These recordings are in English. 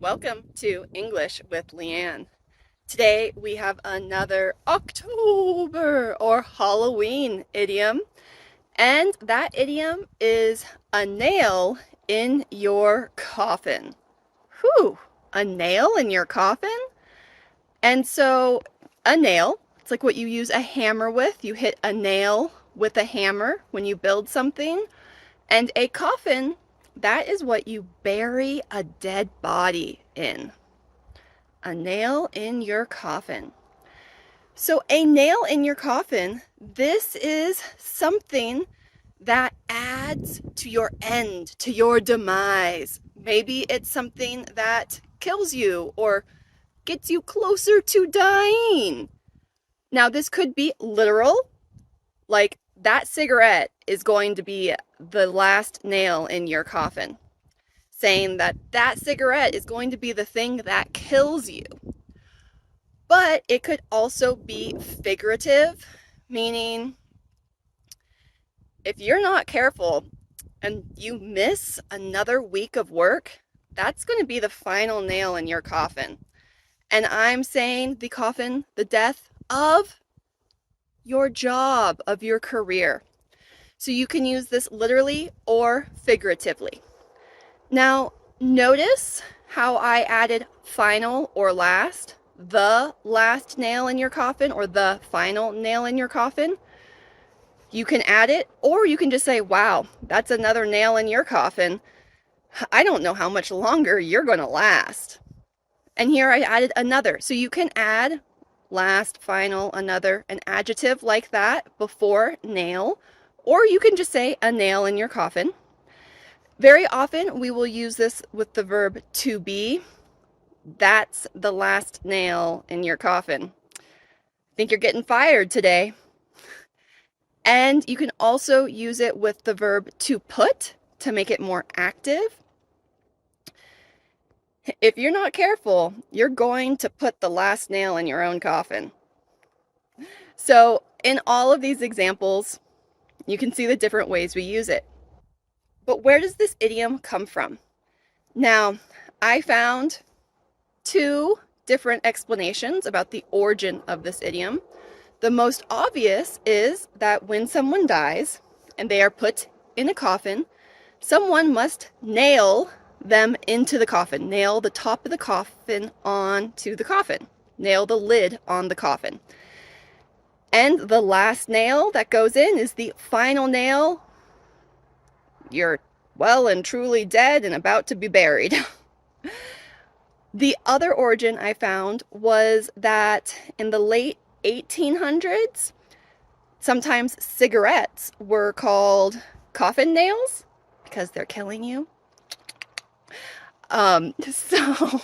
Welcome to English with Leanne. Today we have another October or Halloween idiom, and that idiom is a nail in your coffin. Whew, a nail in your coffin? And so a nail, it's like what you use a hammer with. You hit a nail with a hammer when you build something. And a coffin, that is what you bury a dead body in. A nail in your coffin. So a nail in your coffin, this is something that adds to your end, to your demise. Maybe it's something that kills you or gets you closer to dying. Now, this could be literal, like that cigarette is going to be the last nail in your coffin, saying that that cigarette is going to be the thing that kills you. But it could also be figurative, meaning if you're not careful and you miss another week of work, that's going to be the final nail in your coffin. And I'm saying the coffin, the death of your job, of your career. So you can use this literally or figuratively. Now, notice how I added final or last, the last nail in your coffin or the final nail in your coffin. You can add it, or you can just say, wow, that's another nail in your coffin. I don't know how much longer you're going to last. And here I added another. So you can add last, final, another, an adjective like that before nail, or you can just say a nail in your coffin. Very often we will use this with the verb to be. That's the last nail in your coffin. Think you're getting fired today. And you can also use it with the verb to put to make it more active. If you're not careful, you're going to put the last nail in your own coffin. So in all of these examples, you can see the different ways we use it. But where does this idiom come from? Now, I found two different explanations about the origin of this idiom. The most obvious is that when someone dies and they are put in a coffin, someone must nail them into the coffin, nail the top of the coffin onto the coffin, nail the lid on the coffin. And the last nail that goes in is the final nail. You're well and truly dead and about to be buried. The other origin I found was that in the late 1800s, sometimes cigarettes were called coffin nails because they're killing you. So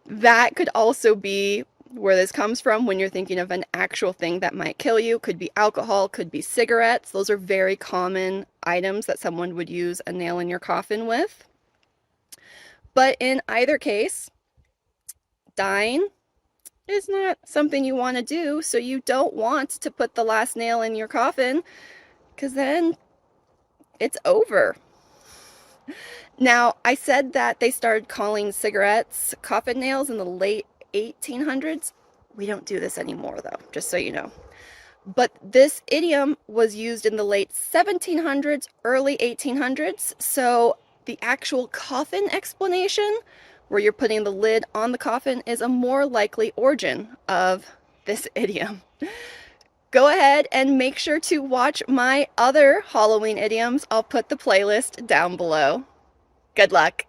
that could also be where this comes from when you're thinking of an actual thing that might kill you. Could be alcohol, could be cigarettes. Those are very common items that someone would use a nail in your coffin with. But in either case, dying is not something you want to do, so you don't want to put the last nail in your coffin because then it's over. Now, I said that they started calling cigarettes coffin nails in the late 1800s. We don't do this anymore, though, just so you know. But this idiom was used in the late 1700s, early 1800s. So the actual coffin explanation, where you're putting the lid on the coffin, is a more likely origin of this idiom. Go ahead and make sure to watch my other Halloween idioms. I'll put the playlist down below. Good luck.